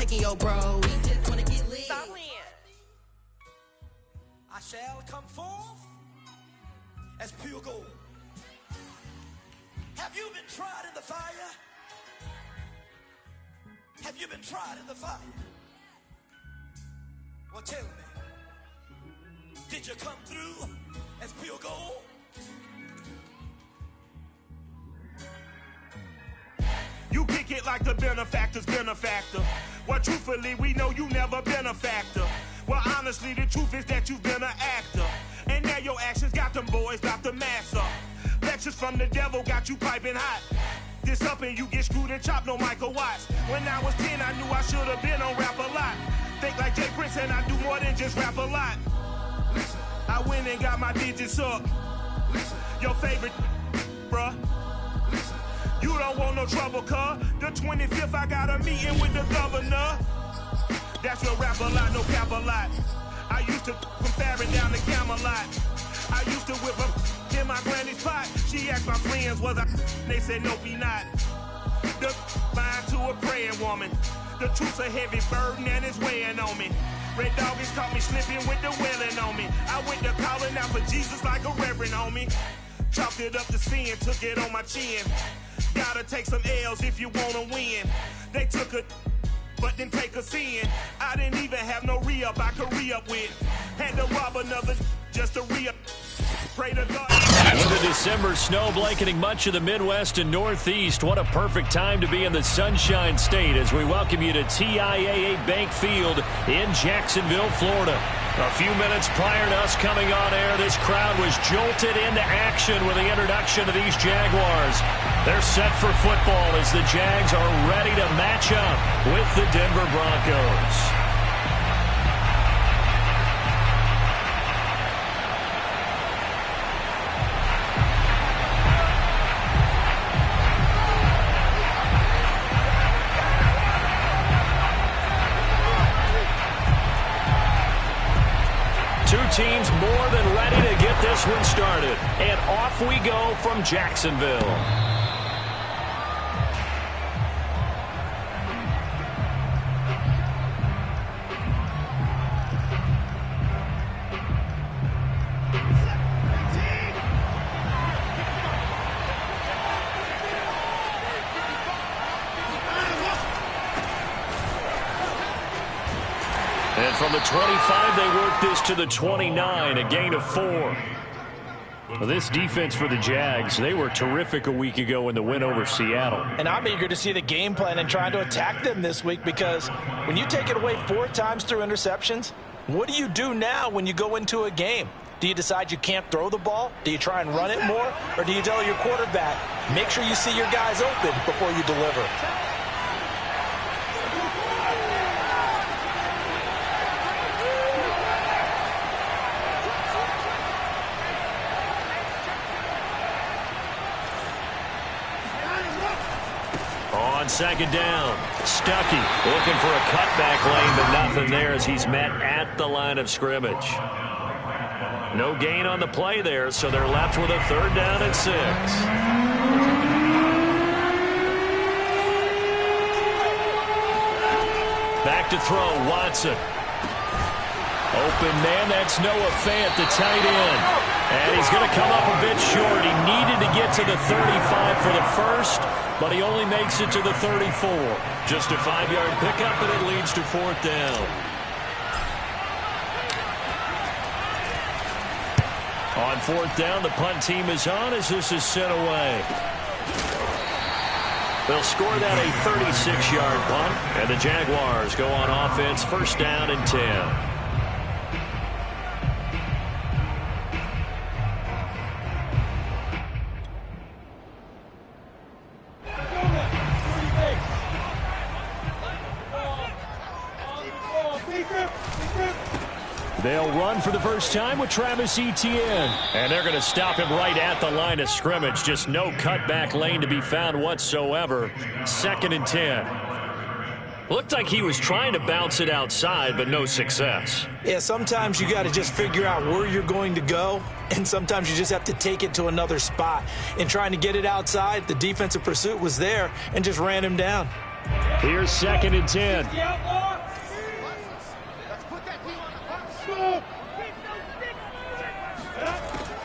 liking your bro. We just wanna get lit. I shall come forth as pure gold. Have you been tried in the fire? Have you been tried in the fire? Well, tell me, did you come through as pure gold? You kick it like the benefactor's benefactor. Well, truthfully, we know you never been a factor. Well, honestly, the truth is that you've been an actor. And now your actions got them boys about to mass up. Lectures from the devil got you piping hot. This up and you get screwed and chopped, no Michael Watts. When I was 10, I knew I should have been on rap a lot. Think like Jay Prince and I do more than just rap a lot. Listen, I went and got my digits up. Listen, your favorite, bruh. Listen, you don't want no trouble, cuz. The 25th, I got a meeting with the governor. That's your rap a lot, no cap a lot. I used to from Farron down to Camelot. I used to whip up in my granny's pot. She asked my friends, was I? They said, no, be not. The mind to a praying woman. The truth's a heavy burden and it's weighing on me. Red Doggies caught me slipping with the wailing on me. I went to calling out for Jesus like a reverend on me. Chalked it up to sin, took it on my chin. Gotta take some L's if you wanna win. They took a but didn't take a sin. I didn't even have no re-up I could re-up with. Had to rob another just to re-up. Pray to God. With the December snow blanketing much of the Midwest and Northeast, what a perfect time to be in the Sunshine State as we welcome you to TIAA Bank Field in Jacksonville, Florida. A few minutes prior to us coming on air, this crowd was jolted into action with the introduction of these Jaguars. They're set for football as the Jags are ready to match up with the Denver Broncos. Two teams more than ready to get this one started. And off we go from Jacksonville. And from the 25, they work this to the 29, a gain of 4. Well, this defense for the Jags, they were terrific a week ago in the win over Seattle. And I'm eager to see the game plan and trying to attack them this week because when you take it away 4 times through interceptions, what do you do now when you go into a game? Do you decide you can't throw the ball? Do you try and run it more? Or do you tell your quarterback, make sure you see your guys open before you deliver? On second down, Stuckey looking for a cutback lane, but nothing there as he's met at the line of scrimmage. No gain on the play there, so they're left with a 3rd down and 6. Back to throw, Watson. Open man, that's Noah Fant, the tight end. And he's going to come up a bit short. He needed to get to the 35 for the first, but he only makes it to the 34. Just a 5-yard pickup, and it leads to 4th down. On 4th down, the punt team is on as this is sent away. They'll score that a 36-yard punt, and the Jaguars go on offense, 1st down and 10. They'll run for the first time with Travis Etienne. And they're going to stop him right at the line of scrimmage. Just no cutback lane to be found whatsoever. 2nd and 10. Looked like he was trying to bounce it outside, but no success. Yeah, sometimes you got to just figure out where you're going to go, and sometimes you just have to take it to another spot. In trying to get it outside, the defensive pursuit was there and just ran him down. Here's 2nd and 10.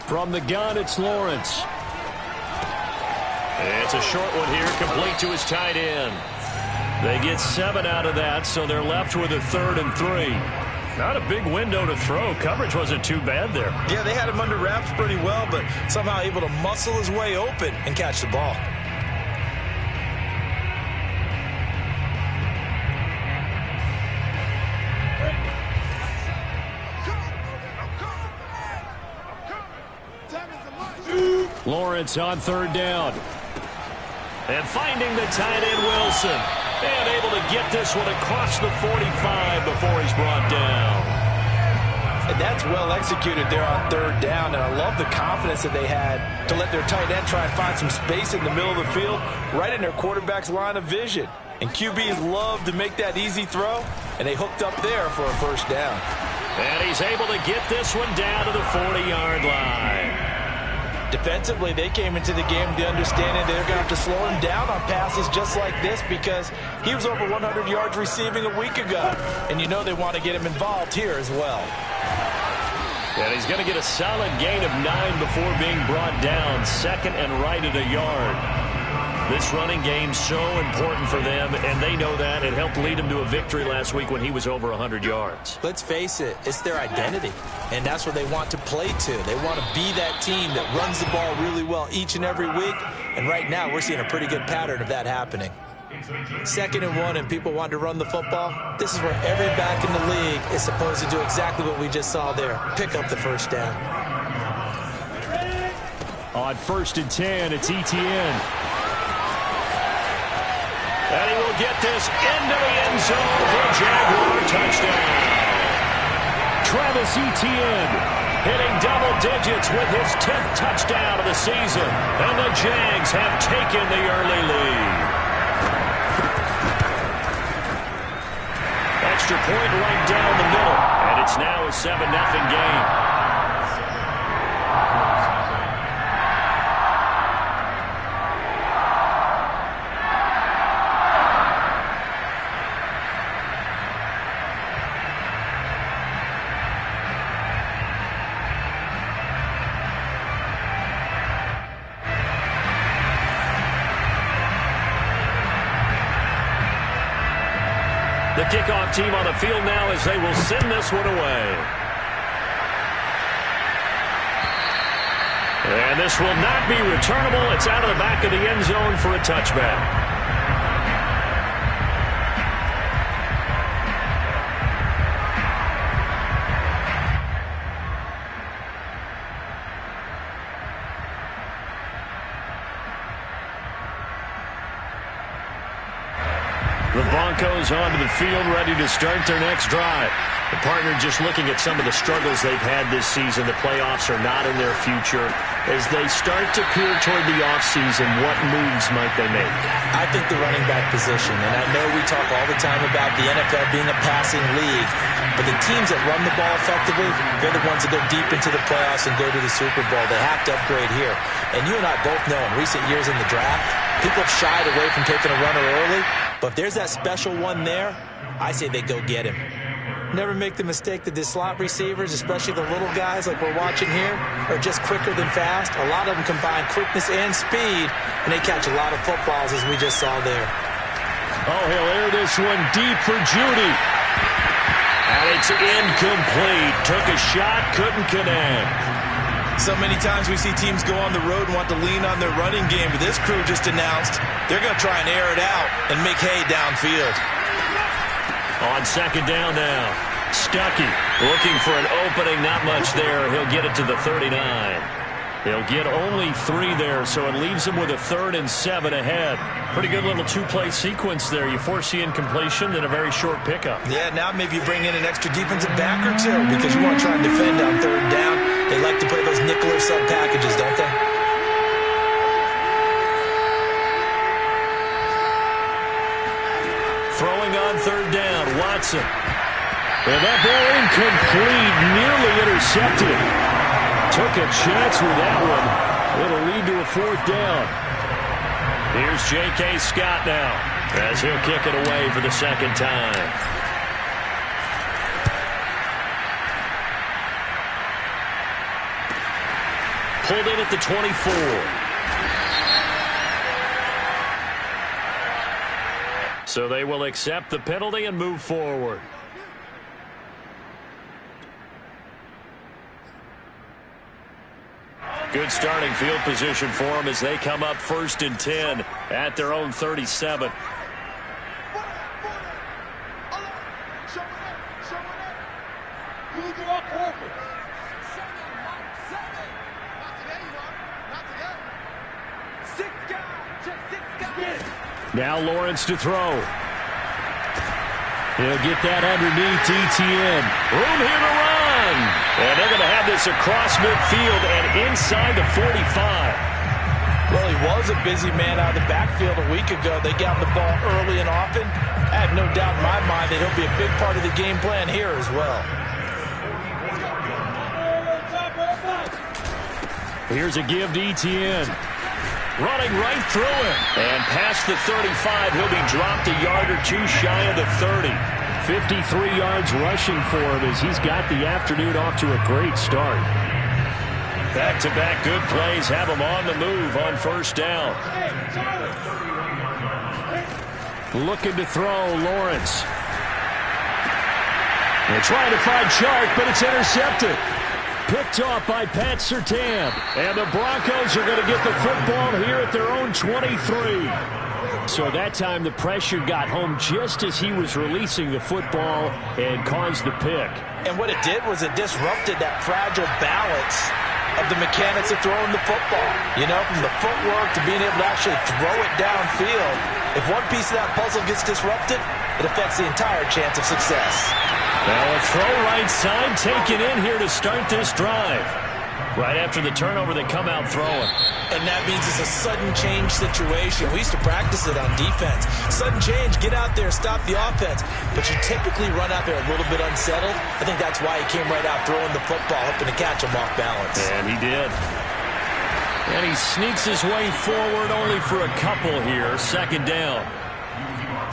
From the gun, it's Lawrence. It's a short one here, complete to his tight end. They get 7 out of that, so they're left with a 3rd and 3. Not a big window to throw. Coverage wasn't too bad there. Yeah, they had him under wraps pretty well, but somehow able to muscle his way open and catch the ball. Lawrence on 3rd down. And finding the tight end Wilson. And able to get this one across the 45 before he's brought down. And that's well executed there on 3rd down. And I love the confidence that they had to let their tight end try and find some space in the middle of the field, right in their quarterback's line of vision. And QBs love to make that easy throw, and they hooked up there for a 1st down. And he's able to get this one down to the 40-yard line. Defensively, they came into the game with the understanding they're going to have to slow him down on passes just like this because he was over 100 yards receiving a week ago. And you know they want to get him involved here as well. And he's going to get a solid gain of 9 before being brought down. 2nd and right at a yard. This running game's so important for them, and they know that. It helped lead them to a victory last week when he was over 100 yards. Let's face it, it's their identity, and that's what they want to play to. They want to be that team that runs the ball really well each and every week, and right now we're seeing a pretty good pattern of that happening. 2nd and 1, and people want to run the football. This is where every back in the league is supposed to do exactly what we just saw there, pick up the 1st down. On 1st and 10, it's Etienne. And he will get this into the end zone for a Jaguar touchdown. Travis Etienne hitting double digits with his 10th touchdown of the season. And the Jags have taken the early lead. Extra point right down the middle. And it's now a 7-0 game. The kickoff team on the field now as they will send this one away. And this will not be returnable. It's out of the back of the end zone for a touchback. The Broncos onto the field, ready to start their next drive. The partner just looking at some of the struggles they've had this season. The playoffs are not in their future. As they start to peer toward the offseason, what moves might they make? I think the running back position, and I know we talk all the time about the NFL being a passing league, but the teams that run the ball effectively, they're the ones that go deep into the playoffs and go to the Super Bowl. They have to upgrade here. And you and I both know in recent years in the draft, people have shied away from taking a runner early, but if there's that special one there, I say they go get him. Never make the mistake that the slot receivers, especially the little guys like we're watching here, are just quicker than fast. A lot of them combine quickness and speed, and they catch a lot of footballs as we just saw there. Oh, he'll air this one deep for Judy. And it's incomplete. Took a shot, couldn't connect. So many times we see teams go on the road and want to lean on their running game, but this crew just announced they're going to try and air it out and make hay downfield. On 2nd down now, Stuckey looking for an opening, not much there. He'll get it to the 39. They'll get only 3 there, so it leaves them with a 3rd and 7 ahead. Pretty good little 2-play sequence there. You force the incompletion, then a very short pickup. Yeah, now maybe you bring in an extra defensive back or two because you want to try and defend on 3rd down. They like to play those nickel or sub packages, don't they? Throwing on 3rd down, Watson. And that ball incomplete, nearly intercepted. Took a chance with that one. It'll lead to a 4th down. Here's J.K. Scott now as he'll kick it away for the second time. Pulled in at the 24. So they will accept the penalty and move forward. Good starting field position for them as they come up 1st and 10 at their own 37. Now Lawrence to throw. He'll get that underneath Etienne. Room here to run. And they're going to have this across midfield and inside the 45. Well, he was a busy man out of the backfield a week ago. They got the ball early and often. I have no doubt in my mind that he'll be a big part of the game plan here as well. Here's a give to Etienne. Running right through him. And past the 35, he'll be dropped a yard or two shy of the 30. 53 yards rushing for him as he's got the afternoon off to a great start. Back-to-back good plays have him on the move on 1st down. Looking to throw, Lawrence. They're trying to find Chark, but it's intercepted. Picked off by Pat Surtain. And the Broncos are going to get the football here at their own 23. So that time the pressure got home just as he was releasing the football and caused the pick. And what it did was it disrupted that fragile balance of the mechanics of throwing the football. You know, from the footwork to being able to actually throw it downfield. If one piece of that puzzle gets disrupted, it affects the entire chance of success. Now a throw right side taken in here to start this drive. Right after the turnover, they come out throwing. And that means it's a sudden change situation. We used to practice it on defense. Sudden change, get out there, stop the offense. But you typically run out there a little bit unsettled. I think that's why he came right out throwing the football, hoping to catch him off balance. And he did. And he sneaks his way forward only for a couple here. 2nd down.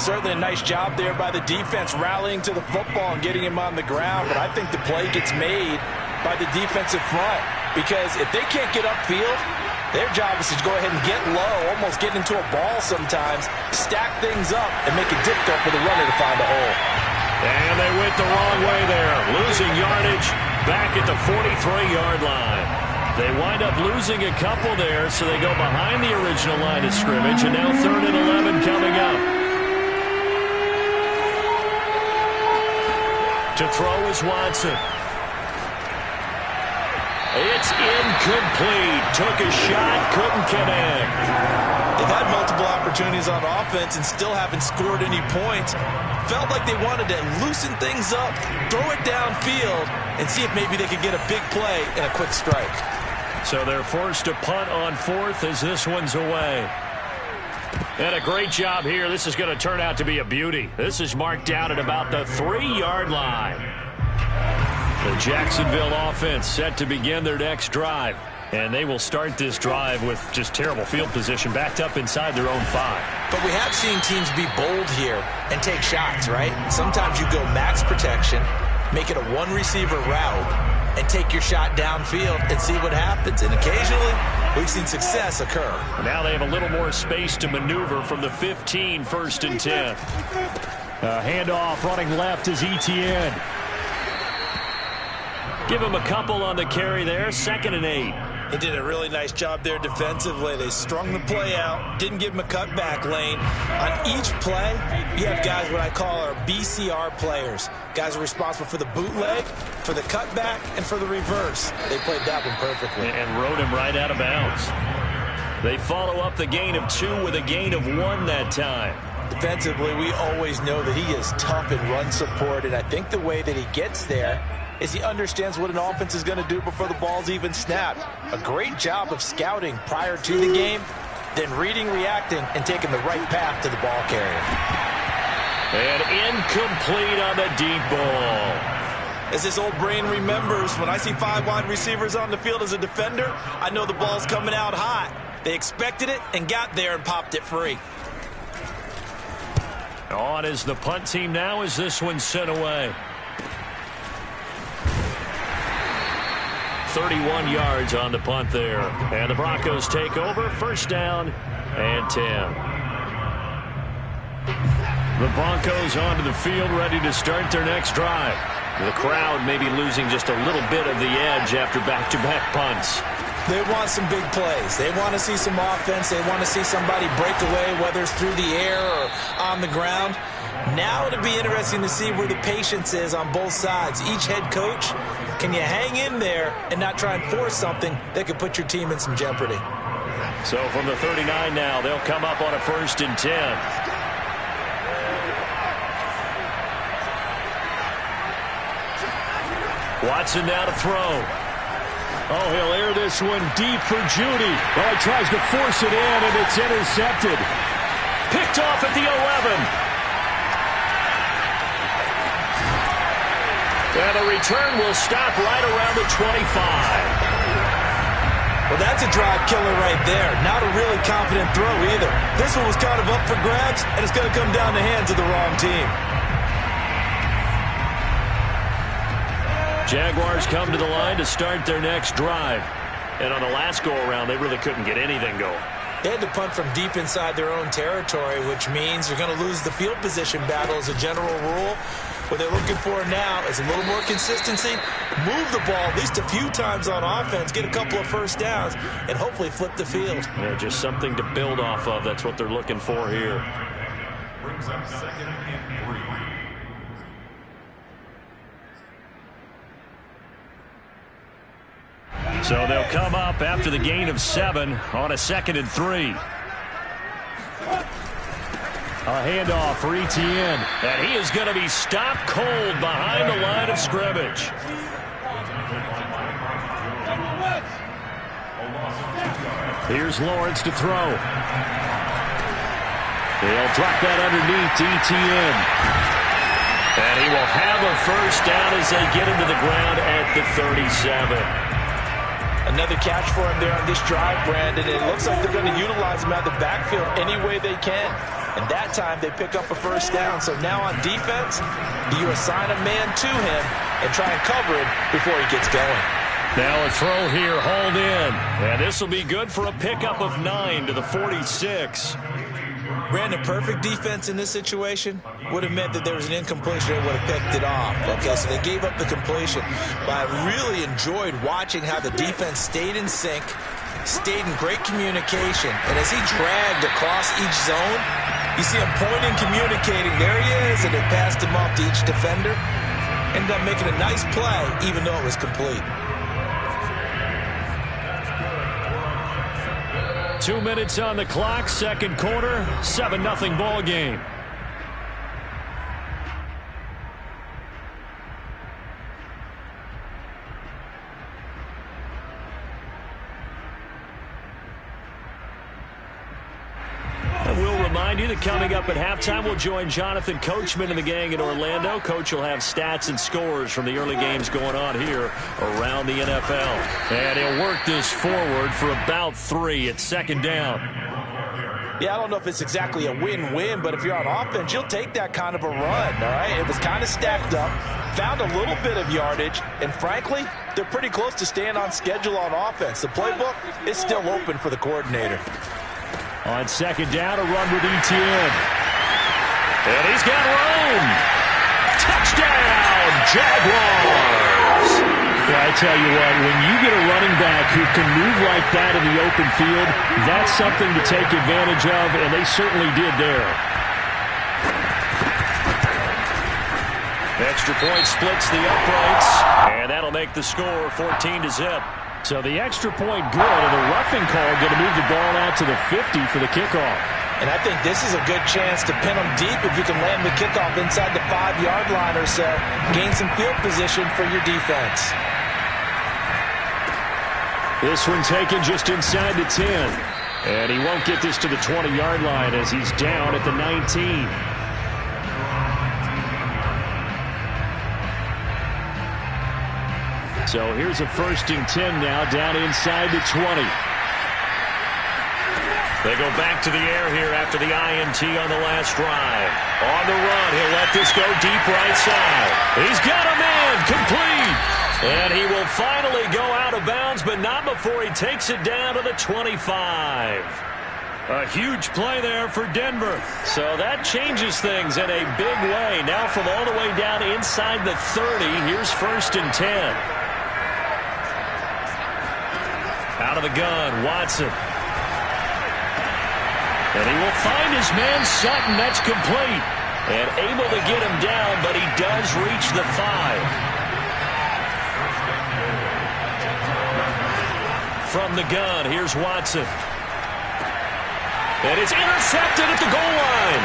Certainly a nice job there by the defense rallying to the football and getting him on the ground. But I think the play gets made by the defensive front. Because if they can't get upfield, their job is to go ahead and get low, almost get into a ball sometimes, stack things up, and make it difficult for the runner to find a hole. And they went the wrong way there. Losing yardage back at the 43-yard line. They wind up losing a couple there, so they go behind the original line of scrimmage, and now 3rd and 11 coming up. To throw is Watson. It's incomplete. Took a shot, couldn't connect. They've had multiple opportunities on offense and still haven't scored any points. Felt like they wanted to loosen things up, throw it downfield, and see if maybe they could get a big play and a quick strike. So they're forced to punt on 4th as this one's away. And a great job here. This is going to turn out to be a beauty. This is marked out at about the 3-yard line. The Jacksonville offense set to begin their next drive. And they will start this drive with just terrible field position backed up inside their own 5. But we have seen teams be bold here and take shots, right? Sometimes you go max protection, make it a one-receiver route, and take your shot downfield and see what happens. And occasionally, we've seen success occur. Now they have a little more space to maneuver from the 15, 1st and 10. Handoff running left is Etienne. Give him a couple on the carry there. 2nd and 8. They did a really nice job there defensively. They strung the play out, didn't give him a cutback lane. On each play, you have guys what I call our BCR players. Guys are responsible for the bootleg, for the cutback, and for the reverse. They played that one perfectly. And rode him right out of bounds. They follow up the gain of 2 with a gain of 1 that time. Defensively, we always know that he is tough in run support, and I think the way that he gets there is he understands what an offense is going to do before the ball's even snapped. A great job of scouting prior to the game, then reading, reacting, and taking the right path to the ball carrier. And incomplete on the deep ball. As this old brain remembers, when I see 5 wide receivers on the field as a defender, I know the ball's coming out hot. They expected it and got there and popped it free. On is the punt team now as this one's sent away. 31 yards on the punt there. And the Broncos take over. First down and 10. The Broncos onto the field, ready to start their next drive. The crowd may be losing just a little bit of the edge after back-to-back punts. They want some big plays. They want to see some offense. They want to see somebody break away, whether it's through the air or on the ground. Now it'll be interesting to see where the patience is on both sides. Each head coach, can you hang in there and not try and force something that could put your team in some jeopardy? So from the 39 now, they'll come up on a 1st and 10. Watson now to throw. Oh, he'll air this one deep for Judy. Well, he tries to force it in, and it's intercepted. Picked off at the 11. And the return will stop right around the 25. Well, that's a drive killer right there. Not a really confident throw either. This one was kind of up for grabs, and it's going to come down the hands of the wrong team. Jaguars come to the line to start their next drive. And on the last go-around, they really couldn't get anything going. They had to punt from deep inside their own territory, which means you're going to lose the field position battle as a general rule. What they're looking for now is a little more consistency, move the ball at least a few times on offense, get a couple of first downs, and hopefully flip the field. Yeah, just something to build off of. That's what they're looking for here. Brings up 2nd and 3. So they'll come up after the gain of 7 on a 2nd and 3. A handoff for Etienne, and he is going to be stopped cold behind the line of scrimmage. Here's Lawrence to throw. He'll drop that underneath to Etienne. And he will have a first down as they get him to the ground at the 37. Another catch for him there on this drive, Brandon. It looks like they're going to utilize him out of the backfield any way they can. And that time they pick up a first down. So now on defense, do you assign a man to him and try and cover it before he gets going? Now a throw here, hauled in. And this will be good for a pickup of 9 to the 46. Brandon, perfect defense in this situation would have meant that there was an incompletion and would have picked it off. Okay, so they gave up the completion. But I really enjoyed watching how the defense stayed in sync, stayed in great communication. And as he dragged across each zone, you see him pointing, communicating. There he is, and it passed him off to each defender. Ended up making a nice play, even though it was complete. 2 minutes on the clock, second quarter, 7-0 ball game. We'll remind you that coming up at halftime, we'll join Jonathan Coachman and the gang in Orlando. Coach will have stats and scores from the early games going on here around the NFL. And he'll work this forward for about 3 at second down. Yeah, I don't know if it's exactly a win-win, but if you're on offense, you'll take that kind of a run, all right? It was kind of stacked up, found a little bit of yardage, and frankly, they're pretty close to staying on schedule on offense. The playbook is still open for the coordinator. On second down, a run with Etienne. And he's got room. Touchdown, Jaguars. Yeah, I tell you what, when you get a running back who can move like that in the open field, that's something to take advantage of, and they certainly did there. Extra point splits the uprights, and that'll make the score 14-0. So the extra point good, and the roughing call going to move the ball out to the 50 for the kickoff. And I think this is a good chance to pin them deep if you can land the kickoff inside the 5-yard line or so. Gain some field position for your defense. This one taken just inside the 10. And he won't get this to the 20-yard line as he's down at the 19. So here's a 1st and 10 now, down inside the 20. They go back to the air here after the INT on the last drive. On the run, he'll let this go deep right side. He's got a man, complete. And he will finally go out of bounds, but not before he takes it down to the 25. A huge play there for Denver. So that changes things in a big way. Now from all the way down inside the 30, here's 1st and 10. Out of the gun, Watson. And he will find his man Sutton. That's complete. And able to get him down, but he does reach the 5. From the gun, here's Watson. And it's intercepted at the goal line.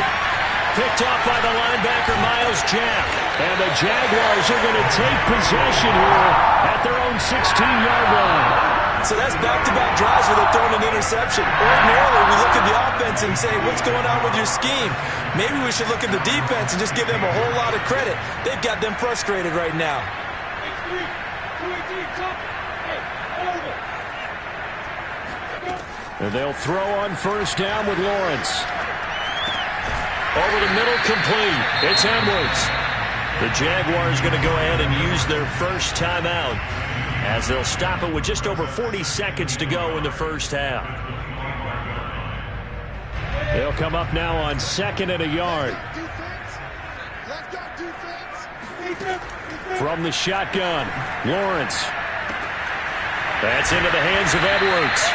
Picked off by the linebacker, Miles Jack. And the Jaguars are going to take possession here at their own 16-yard line. So that's back-to-back drives where they're throwing an interception. Ordinarily, we look at the offense and say, what's going on with your scheme? Maybe we should look at the defense and just give them a whole lot of credit. They've got them frustrated right now. And they'll throw on 1st down with Lawrence. Over the middle, complete. It's Edwards. The Jaguars going to go ahead and use their first timeout as they'll stop it with just over 40 seconds to go in the first half. They'll come up now on 2nd and a yard. From the shotgun, Lawrence. That's into the hands of Edwards.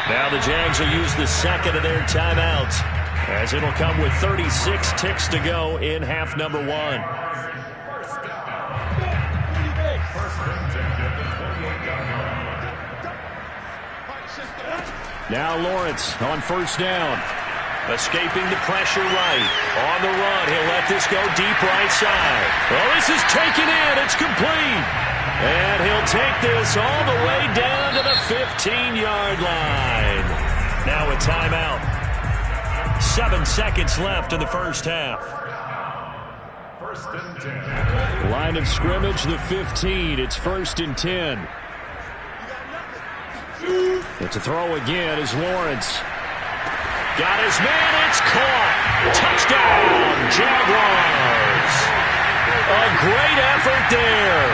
Now the Jags will use the 2nd of their timeouts as it'll come with 36 ticks to go in half number 1. Now Lawrence on 1st down. Escaping the pressure right. On the run, he'll let this go deep right side. Oh, this is taken in. It's complete. And he'll take this all the way down to the 15-yard line. Now a timeout. 7 seconds left in the first half. 1st and 10. Line of scrimmage, the 15. It's 1st and 10. It's a throw again as Lawrence. Got his man. It's caught. Touchdown, Jaguars. A great effort there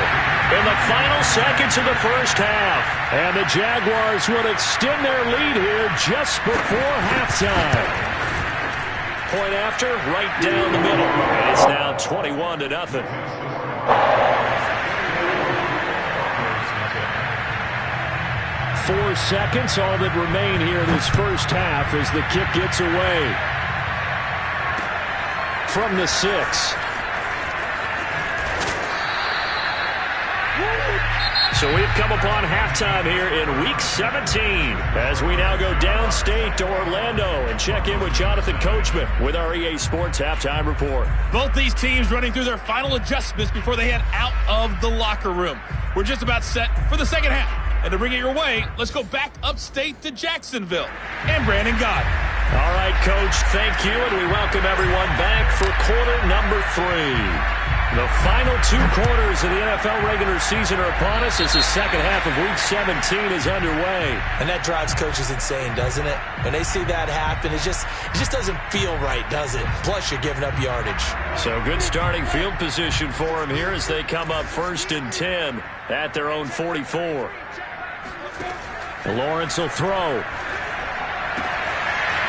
in the final seconds of the first half. And the Jaguars would extend their lead here just before halftime. Point after, right down the middle. And it's now 21-0. 4 seconds, all that remain here in this first half as the kick gets away. From the 6. So we've come upon halftime here in Week 17 as we now go downstate to Orlando and check in with Jonathan Coachman with our EA Sports Halftime Report. Both these teams running through their final adjustments before they head out of the locker room. We're just about set for the second half. And to bring it your way, let's go back upstate to Jacksonville. And Brandon Gott. All right, Coach, thank you, and we welcome everyone back for quarter number 3. The final 2 quarters of the NFL regular season are upon us as the second half of Week 17 is underway. And that drives coaches insane, doesn't it? When they see that happen, it just doesn't feel right, does it? Plus, you're giving up yardage. So good starting field position for them here as they come up 1st and 10 at their own 44. Lawrence will throw.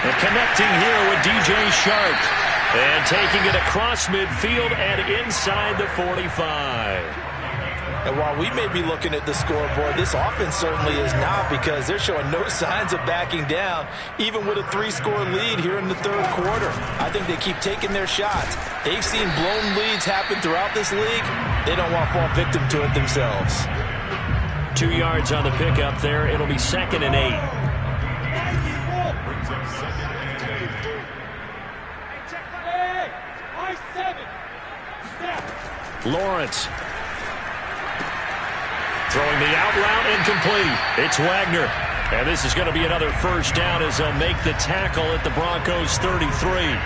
And connecting here with DJ Shark. And taking it across midfield and inside the 45. And while we may be looking at the scoreboard, this offense certainly is not, because they're showing no signs of backing down, even with a 3-score lead here in the third quarter. I think they keep taking their shots. They've seen blown leads happen throughout this league. They don't want to fall victim to it themselves. 2 yards on the pickup there. It'll be 2nd and 8. Brings up 2nd and 8. Lawrence. Throwing the out route incomplete. It's Wagner. And this is going to be another first down as they'll make the tackle at the Broncos 33.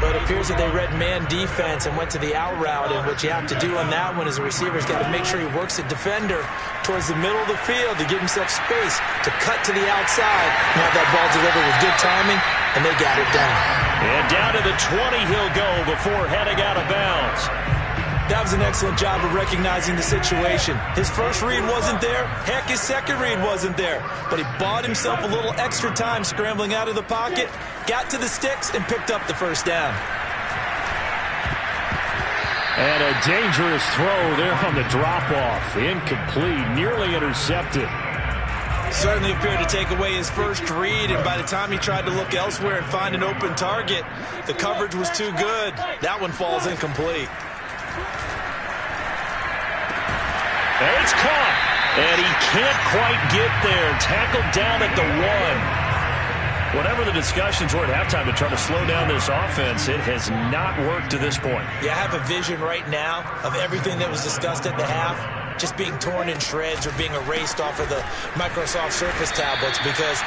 But appears that they read man defense and went to the out route, and what you have to do on that one is the receiver's got to make sure he works the defender towards the middle of the field to give himself space to cut to the outside and have that ball delivered with good timing, and they got it done. And down to the 20 he'll go before heading out of bounds. That was an excellent job of recognizing the situation. His first read wasn't there. Heck, his second read wasn't there. But he bought himself a little extra time scrambling out of the pocket, got to the sticks, and picked up the first down. And a dangerous throw there on the drop-off. Incomplete, nearly intercepted. Certainly appeared to take away his first read, and by the time he tried to look elsewhere and find an open target, the coverage was too good. That one falls incomplete. And it's caught, and he can't quite get there. Tackled down at the 1. Whatever the discussions were at halftime to try to slow down this offense, it has not worked to this point. Yeah, I have a vision right now of everything that was discussed at the half just being torn in shreds or being erased off of the Microsoft Surface tablets because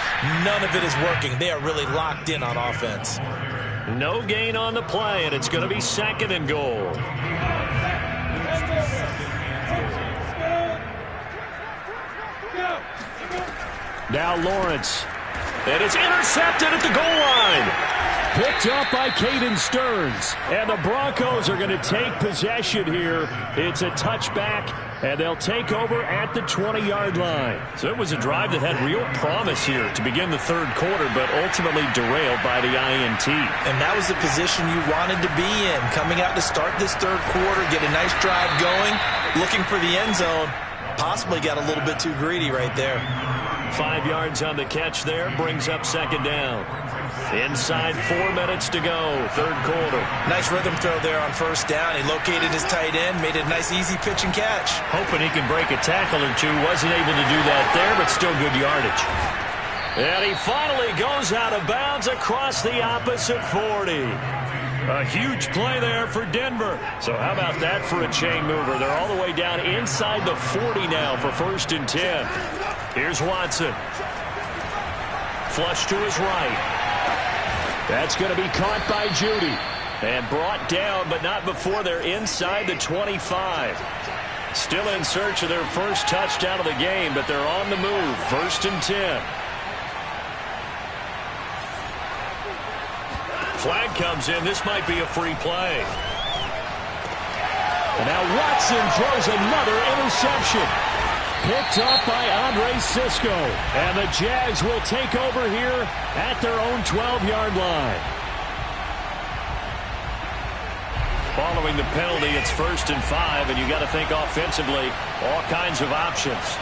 none of it is working. They are really locked in on offense. No gain on the play, and it's going to be 2nd and goal. Now Lawrence. And it's intercepted at the goal line. Picked up by Caden Stearns. And the Broncos are going to take possession here. It's a touchback, and they'll take over at the 20-yard line. So it was a drive that had real promise here to begin the third quarter, but ultimately derailed by the INT. And that was the position you wanted to be in. Coming out to start this third quarter, get a nice drive going, looking for the end zone. Possibly got a little bit too greedy right there. 5 yards on the catch there, brings up 2nd down. Inside 4 minutes to go, third quarter. Nice rhythm throw there on first down. He located his tight end, made it a nice easy pitch and catch. Hoping he can break a tackle or two. Wasn't able to do that there, but still good yardage. And he finally goes out of bounds across the opposite 40. A huge play there for Denver. So how about that for a chain mover? They're all the way down inside the 40 now for 1st and 10. Here's Watson. Flush to his right. That's going to be caught by Judy. And brought down, but not before they're inside the 25. Still in search of their first touchdown of the game, but they're on the move. 1st and 10. Flag comes in. This might be a free play. And now Watson throws another interception. Picked up by Andre Sisco. And the Jags will take over here at their own 12-yard line. Following the penalty, it's 1st and 5, and you got to think offensively, all kinds of options.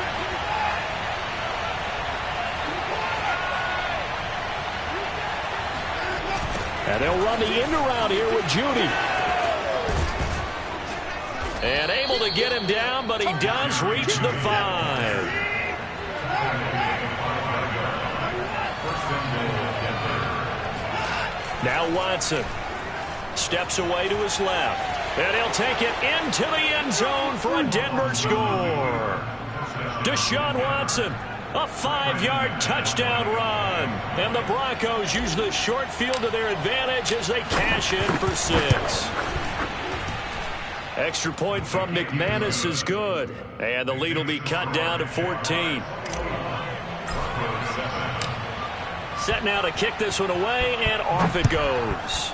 And they'll run the end around here with Judy. And able to get him down, but he does reach the 5. Now Watson steps away to his left. And he'll take it into the end zone for a Denver score. Deshaun Watson. A 5-yard touchdown run. And the Broncos use the short field to their advantage as they cash in for 6. Extra point from McManus is good. And the lead will be cut down to 14. Set now to kick this one away, and off it goes.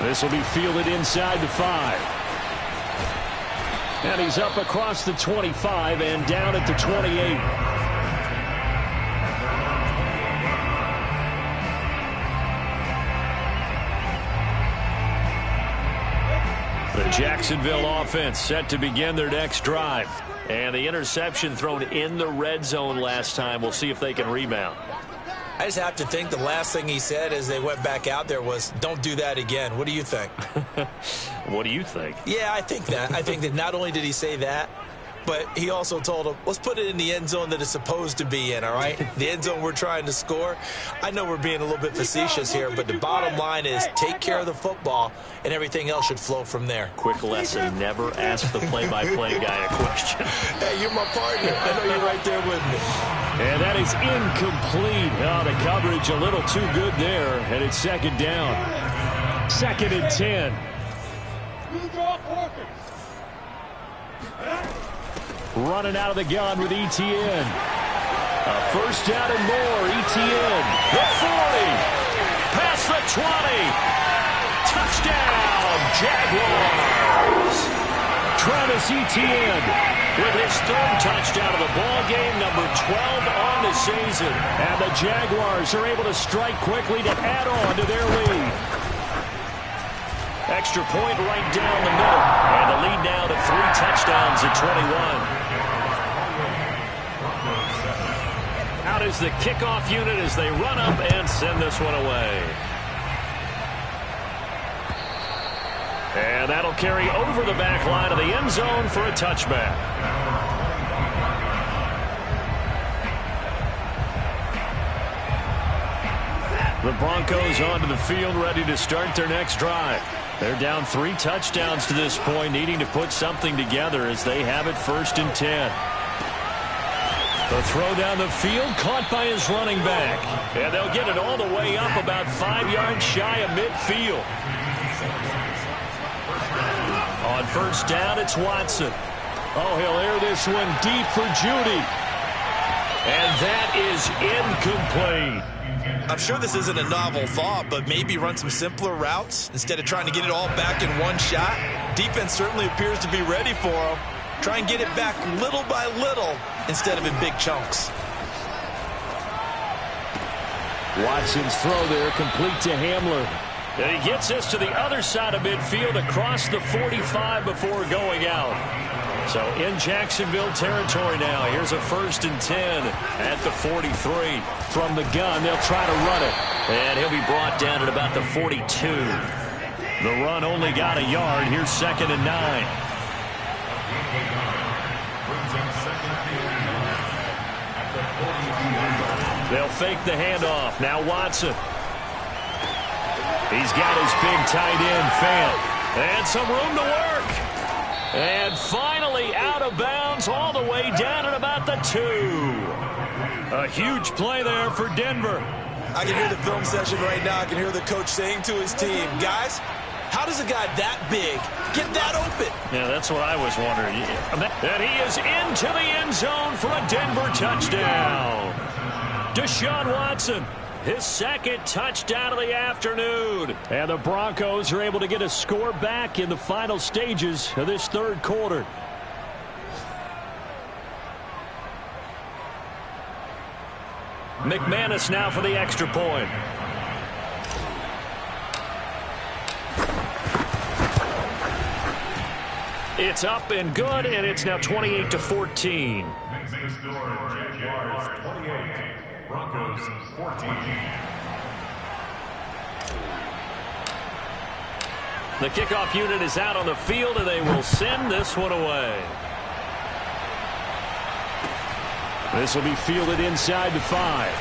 This will be fielded inside the 5. And he's up across the 25 and down at the 28. The Jacksonville offense set to begin their next drive. And the interception thrown in the red zone last time. We'll see if they can rebound. I just have to think the last thing he said as they went back out there was, don't do that again. What do you think? What do you think? Yeah, I think that. I think that not only did he say that, but he also told him, let's put it in the end zone that it's supposed to be in, all right? The end zone we're trying to score. I know we're being a little bit facetious here, but the bottom line is take care of the football, and everything else should flow from there. Quick lesson, never ask the play-by-play guy a question. Hey, you're my partner. I know you're right there with me. And that is incomplete. Oh, the coverage a little too good there, and it's second down. 2nd and 10. Running out of the gun with ETN. A first down and more. ETN. The 40. Past the 20. Touchdown, Jaguars. Travis Etienne with his 3rd touchdown of the ball game, number 12 on the season. And the Jaguars are able to strike quickly to add on to their lead. Extra point right down the middle. And the lead now to 3 touchdowns at 21. Out is the kickoff unit as they run up and send this one away. And that'll carry over the back line of the end zone for a touchback. The Broncos onto the field, ready to start their next drive. They're down 3 touchdowns to this point, needing to put something together as they have it 1st and 10. The throw down the field, caught by his running back. And they'll get it all the way up about 5 yards shy of midfield. On 1st down, it's Watson. Oh, he'll air this one deep for Judy. And that is incomplete. I'm sure this isn't a novel thought, but maybe run some simpler routes instead of trying to get it all back in one shot. Defense certainly appears to be ready for him. Try and get it back little by little instead of in big chunks. Watson's throw there complete to Hamler. And he gets this to the other side of midfield across the 45 before going out. So in Jacksonville territory now. Here's a 1st and 10 at the 43. From the gun, they'll try to run it. And he'll be brought down at about the 42. The run only got a yard. Here's 2nd and 9. They'll fake the handoff. Now Watson. He's got his big tight end, Fant. And some room to work. And finally out of bounds all the way down at about the 2. A huge play there for Denver. I can hear the film session right now. I can hear the coach saying to his team, guys, how does a guy that big get that open? Yeah, that's what I was wondering. And he is into the end zone for a Denver touchdown. Deshaun Watson, his 2nd touchdown of the afternoon. And the Broncos are able to get a score back in the final stages of this 3rd quarter. McManus now for the extra point. It's up and good, and it's now 28-14. Jaguars 28, Broncos 14. The kickoff unit is out on the field, and they will send this one away. This will be fielded inside the 5.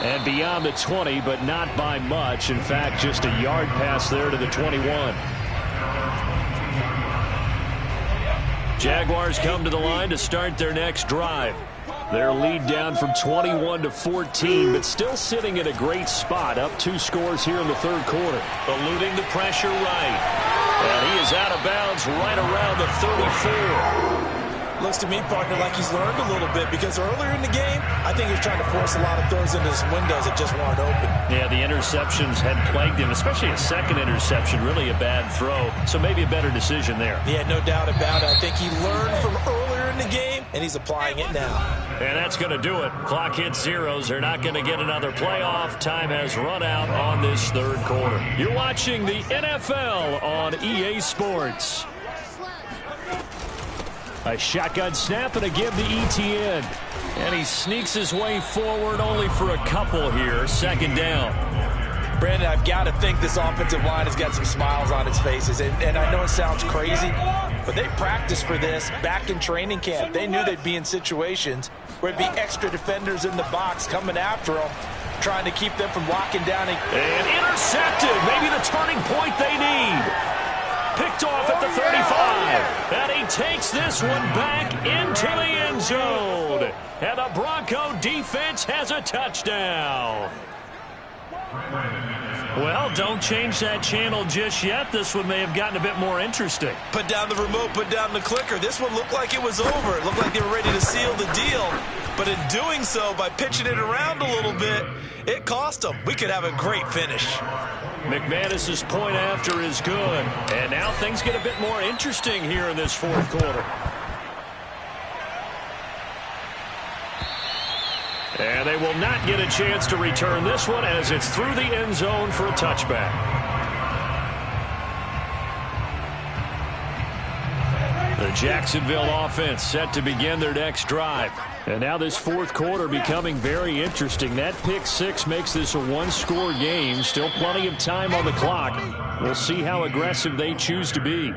And beyond the 20, but not by much. In fact, just a yard pass there to the 21. Jaguars come to the line to start their next drive. Their lead down from 21-14, but still sitting in a great spot. Up 2 scores here in the 3rd quarter. Eluding the pressure right. And he is out of bounds right around the 34. Looks to me, partner, like he's learned a little bit because earlier in the game, I think he was trying to force a lot of throws into his windows that just weren't open. Yeah, the interceptions had plagued him, especially a 2nd interception, really a bad throw. So maybe a better decision there. Yeah, no doubt about it. I think he learned from earlier in the game, and he's applying it now. And that's going to do it. Clock hits zeros. They're not going to get another playoff. Time has run out on this 3rd quarter. You're watching the NFL on EA Sports. A shotgun snap and a give to ETN. And he sneaks his way forward only for a couple here. 2nd down. Brandon, I've got to think this offensive line has got some smiles on its faces. And I know it sounds crazy, but they practiced for this back in training camp. They knew they'd be in situations where it'd be extra defenders in the box coming after them, trying to keep them from locking down. And intercepted. Maybe the turning point they need. Picked off at the 35. And he takes this one back into the end zone. And the Bronco defense has a touchdown. Well, don't change that channel just yet. This one may have gotten a bit more interesting. Put down the remote, put down the clicker. This one looked like it was over. It looked like they were ready to seal the deal. But in doing so, by pitching it around a little bit, it cost them. We could have a great finish. McManus's point after is good. And now things get a bit more interesting here in this fourth quarter. And they will not get a chance to return this one as it's through the end zone for a touchback. The Jacksonville offense set to begin their next drive. And now this fourth quarter becoming very interesting. That pick six makes this a one-score game. Still plenty of time on the clock. We'll see how aggressive they choose to be.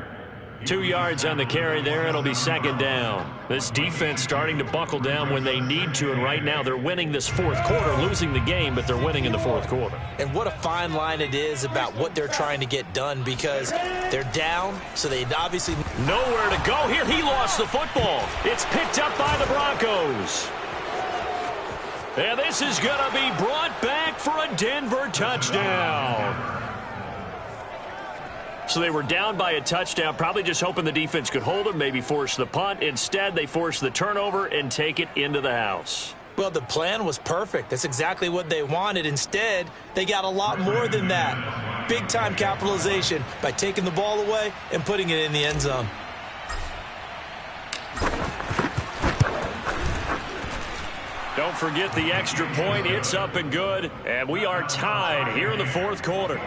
2 yards on the carry there. It'll be second down. This defense starting to buckle down when they need to, and right now they're winning this fourth quarter, losing the game, but they're winning in the fourth quarter. And what a fine line it is about what they're trying to get done, because they're down, so they obviously... Nowhere to go here. He lost the football. It's picked up by the Broncos. And this is going to be brought back for a Denver touchdown. So they were down by a touchdown, probably just hoping the defense could hold them, maybe force the punt. Instead, they force the turnover and take it into the house. Well, the plan was perfect. That's exactly what they wanted. Instead, they got a lot more than that. Big-time capitalization by taking the ball away and putting it in the end zone. Don't forget the extra point. It's up and good, and we are tied here in the fourth quarter.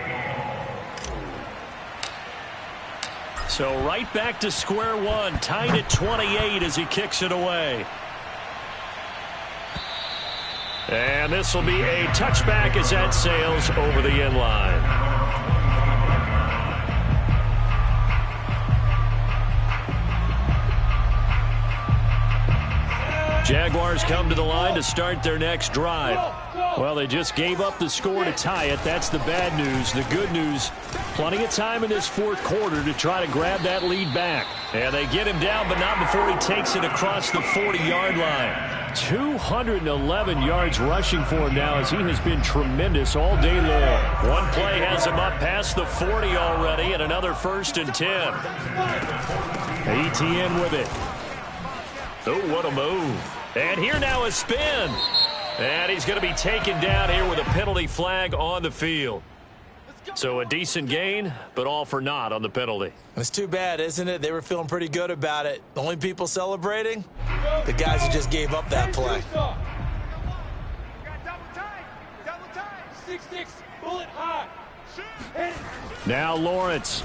So right back to square one, tied at 28 as he kicks it away. And this will be a touchback as that sails over the end line. Jaguars come to the line to start their next drive. Well, they just gave up the score to tie it. That's the bad news. The good news, plenty of time in this fourth quarter to try to grab that lead back. And they get him down, but not before he takes it across the 40-yard line. 211 yards rushing for him now as he has been tremendous all day long. One play has him up past the 40 already, and another 1st and 10. ETN with it. Oh, what a move. And here now a spin. And he's going to be taken down here with a penalty flag on the field. So a decent gain, but all for naught on the penalty. It's too bad, isn't it? They were feeling pretty good about it. The only people celebrating? The guys who just gave up that play. Double time. 6-6, bullet high. Now Lawrence.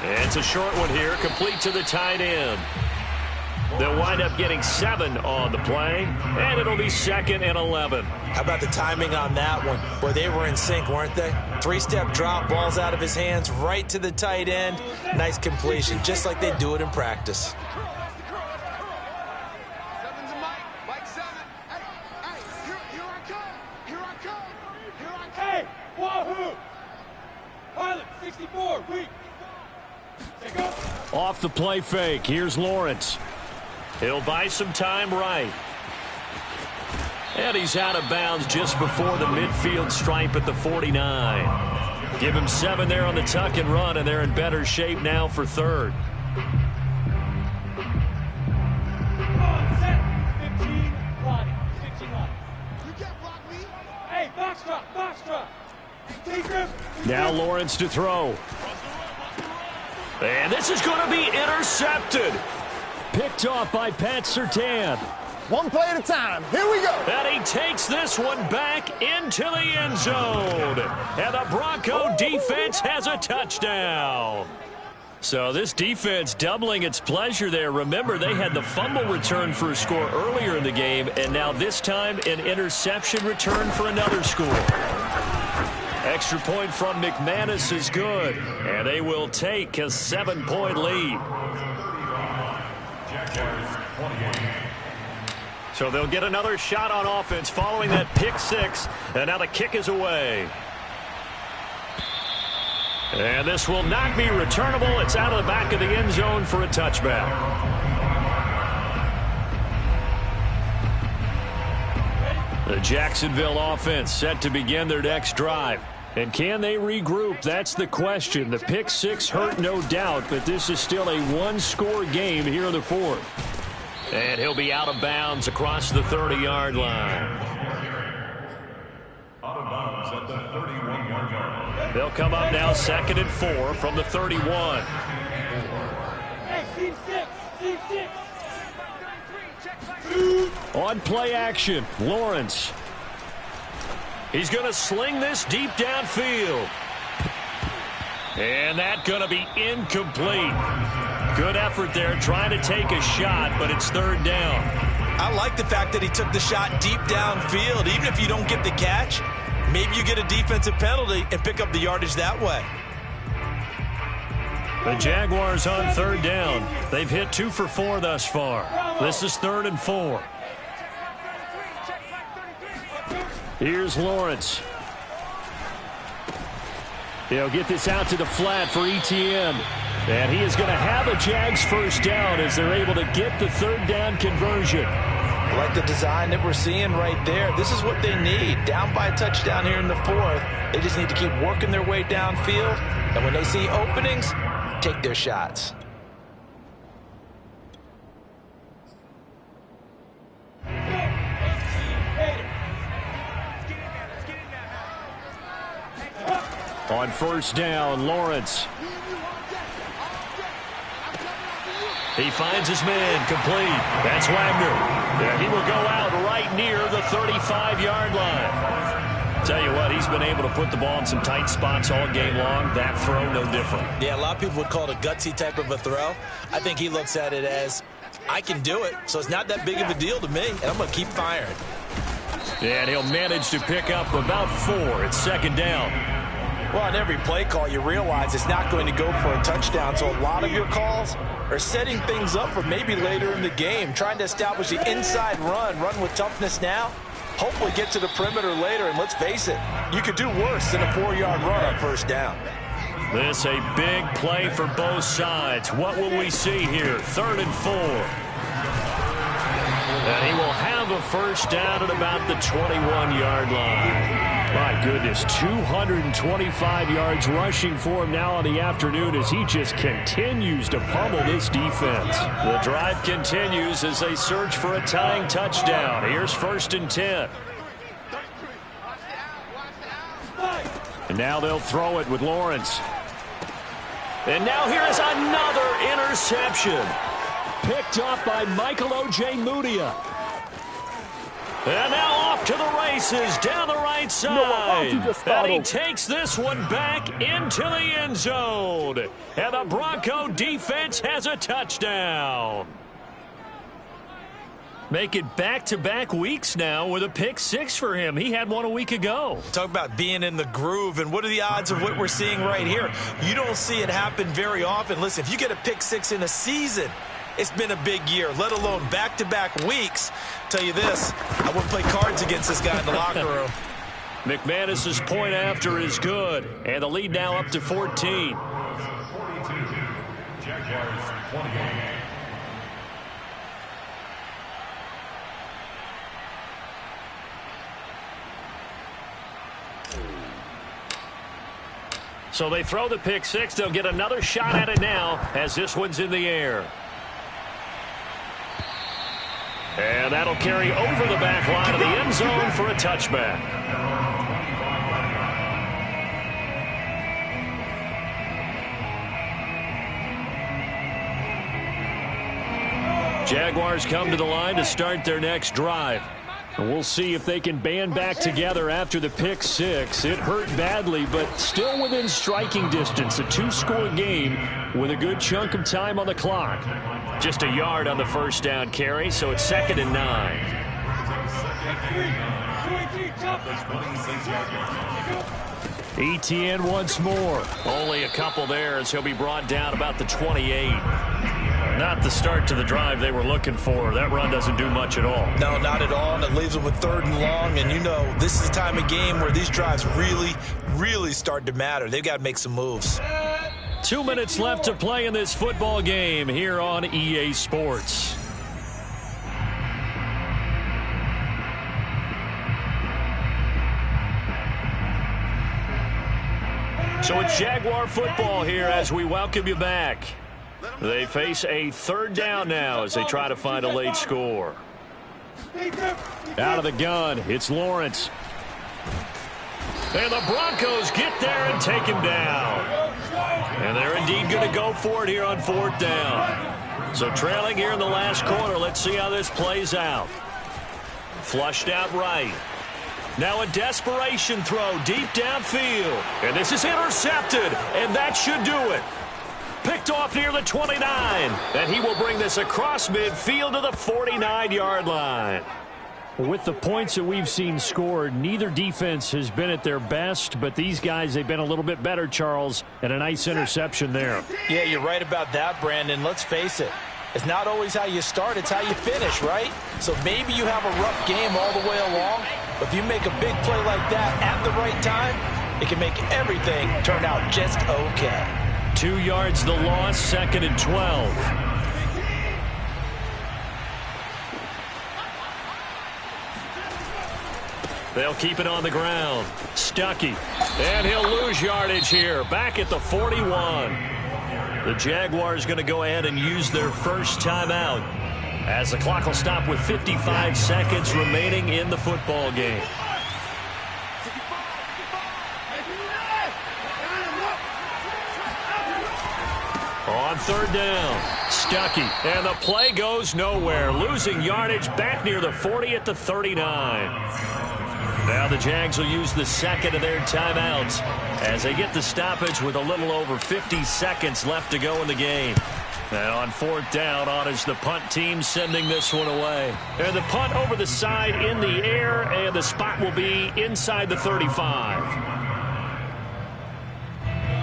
It's a short one here, complete to the tight end. They'll wind up getting 7 on the play, and it'll be 2nd and 11. How about the timing on that one, where they were in sync, weren't they? 3-step drop, balls out of his hands, right to the tight end. Nice completion, just like they do it in practice. Seven's a Mike. Mike 7. Hey, here I come. Here I come. Hey, wahoo! Pilot 64, weak. Take up. Off the play fake, here's Lawrence. He'll buy some time right. And he's out of bounds just before the midfield stripe at the 49. Give him 7 there on the tuck and run, and they're in better shape now for 3rd. Set. 15, body. 15 line. You can't block me. Hey, box drop. Take grip. Now Lawrence to throw. And this is going to be intercepted. Picked off by Pat Surtain. One play at a time. Here we go. And he takes this one back into the end zone. And the Bronco defense has a touchdown. So this defense doubling its pleasure there. Remember, they had the fumble return for a score earlier in the game, and now this time an interception return for another score. Extra point from McManus is good, and they will take a 7-point lead. So they'll get another shot on offense following that pick 6, and now the kick is away. And this will not be returnable. It's out of the back of the end zone for a touchback. The Jacksonville offense set to begin their next drive. And can they regroup? That's the question. The pick six hurt, no doubt, but this is still a one-score game here in the fourth. And he'll be out of bounds across the 30-yard line. Out of bounds at the 31-yard line. They'll come up now 2nd and 4 from the 31. On play action, Lawrence. He's going to sling this deep downfield. And that's going to be incomplete. Good effort there trying to take a shot, but it's 3rd down. I like the fact that he took the shot deep downfield. Even if you don't get the catch, maybe you get a defensive penalty and pick up the yardage that way. The Jaguars on 3rd down. They've hit 2 for 4 thus far. This is 3rd and 4. Here's Lawrence. He'll get this out to the flat for Etienne. And he is going to have a Jags first down as they're able to get the 3rd down conversion. I like the design that we're seeing right there. This is what they need. Down by a touchdown here in the 4th. They just need to keep working their way downfield. And when they see openings, take their shots. On 1st down, Lawrence. He finds his man, complete. That's Wagner. He will go out right near the 35-yard line. Tell you what, he's been able to put the ball in some tight spots all game long. That throw, no different. Yeah, a lot of people would call it a gutsy type of a throw. I think he looks at it as, I can do it, so it's not that big of a deal to me, and I'm going to keep firing. And he'll manage to pick up about 4. It's 2nd down. Well, on every play call, you realize it's not going to go for a touchdown, so a lot of your calls are setting things up for maybe later in the game, trying to establish the inside run with toughness now, hopefully get to the perimeter later, and let's face it, you could do worse than a 4-yard run on 1st down. This a big play for both sides. What will we see here? 3rd and 4. And he will have a first down at about the 21-yard line. My goodness, 225 yards rushing for him now on the afternoon as he just continues to pummel this defense. The drive continues as they search for a tying touchdown. Here's 1st and 10. And now they'll throw it with Lawrence. And now here is another interception. Picked up by Michael O.J. Mudia. And now off to the races down the right side. And he takes this one back into the end zone. And the Bronco defense has a touchdown. Make it back-to-back weeks now with a pick 6 for him. He had one a week ago. Talk about being in the groove, and what are the odds of what we're seeing right here? You don't see it happen very often. Listen, if you get a pick 6 in a season, it's been a big year, let alone back-to-back weeks. Tell you this, I wouldn't play cards against this guy in the locker room. McManus's point after is good, and the lead now up to 14. 42, Jaguars 28. So they throw the pick 6. They'll get another shot at it now as this one's in the air. And that'll carry over the back line of the end zone for a touchback. Jaguars come to the line to start their next drive. And we'll see if they can band back together after the pick 6. It hurt badly, but still within striking distance. A 2-score game with a good chunk of time on the clock. Just a yard on the first down carry, so it's 2nd and 9. Etienne once more. Only a couple there as he'll be brought down about the 28. Not the start to the drive they were looking for. That run doesn't do much at all. No, not at all, and it leaves them with 3rd and long. And you know, this is the time of game where these drives really start to matter. They've got to make some moves. 2 minutes left to play in this football game here on EA Sports. So it's Jaguar football here as we welcome you back. They face a 3rd down now as they try to find a late score. Out of the gun, it's Lawrence. And the Broncos get there and take him down. And they're indeed going to go for it here on 4th down. So trailing here in the last quarter, let's see how this plays out. Flushed out right. Now a desperation throw deep downfield. And this is intercepted, and that should do it. Picked off near the 29. And he will bring this across midfield to the 49-yard line. With the points that we've seen scored, neither defense has been at their best, but these guys, they've been a little bit better, Charles, and a nice interception there. Yeah, you're right about that, Brandon. Let's face it. It's not always how you start, it's how you finish, right? So maybe you have a rough game all the way along, but if you make a big play like that at the right time, it can make everything turn out just okay. 2 yards the loss, 2nd and 12. They'll keep it on the ground. Stuckey. And he'll lose yardage here. Back at the 41. The Jaguars going to go ahead and use their first timeout as the clock will stop with 55 seconds remaining in the football game. On 3rd down, Stuckey, and the play goes nowhere, losing yardage back near the 40 at the 39. Now the Jags will use the 2nd of their timeouts as they get the stoppage with a little over 50 seconds left to go in the game. And on 4th down, on is the punt team sending this one away. And the punt over the side in the air, and the spot will be inside the 35.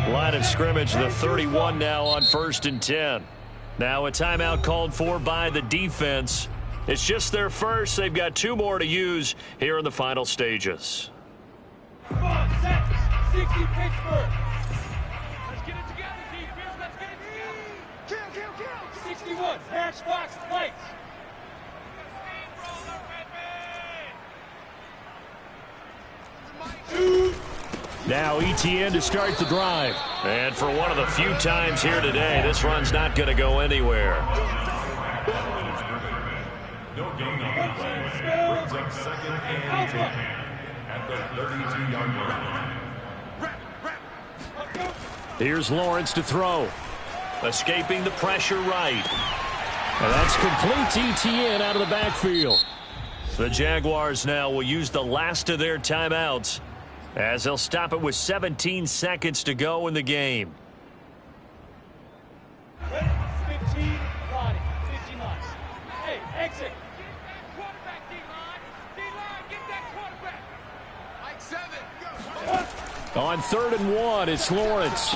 Line of scrimmage, the 31 now on 1st and 10. Now a timeout called for by the defense. It's just their first. They've got 2 more to use here in the final stages. Come on, set. 60 Pittsburgh. Let's get it together, defense. Let's get it together. Kill. 61, matchbox lights. Now ETN to start the drive. And for one of the few times here today, this run's not going to go anywhere. No gain on the play. Brings up 2nd and 10 at the 32-yard line. Here's Lawrence to throw. Escaping the pressure right. And that's complete to ETN out of the backfield. The Jaguars now will use the last of their timeouts as they'll stop it with 17 seconds to go in the game. 15, Ronnie, 59. Hey, exit. Quarterback, D-line. D-line, get that quarterback. Like 7. On 3rd and 1, it's Lawrence.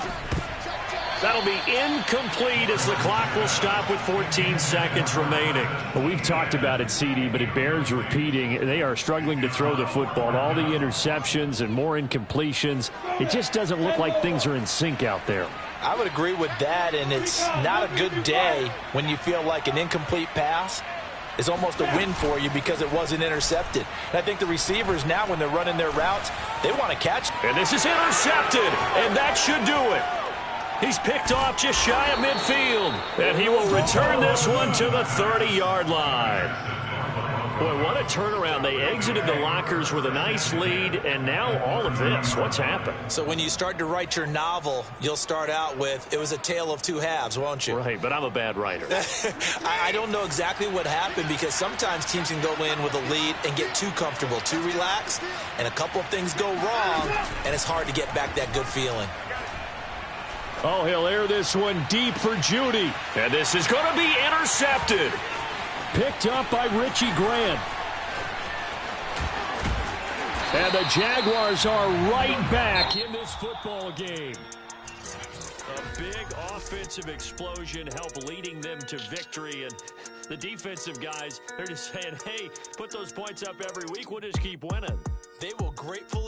That'll be incomplete as the clock will stop with 14 seconds remaining. Well, we've talked about it, CD, but it bears repeating. They are struggling to throw the football. All the interceptions and more incompletions. It just doesn't look like things are in sync out there. I would agree with that, and it's not a good day when you feel like an incomplete pass is almost a win for you because it wasn't intercepted. And I think the receivers now, when they're running their routes, they want to catch. And this is intercepted, and that should do it. He's picked off just shy of midfield, and he will return this one to the 30-yard line. Boy, what a turnaround. They exited the lockers with a nice lead, and now all of this. What's happened? So when you start to write your novel, you'll start out with, it was a tale of two halves, won't you? Right, but I'm a bad writer. I don't know exactly what happened because sometimes teams can go in with a lead and get too comfortable, too relaxed, and a couple of things go wrong, and it's hard to get back that good feeling. Oh, he'll air this one deep for Judy. And this is going to be intercepted. Picked up by Richie Grant. And the Jaguars are right back in this football game. A big offensive explosion helped leading them to victory. And the defensive guys, they're just saying, hey, put those points up every week. We'll just keep winning. They will gratefully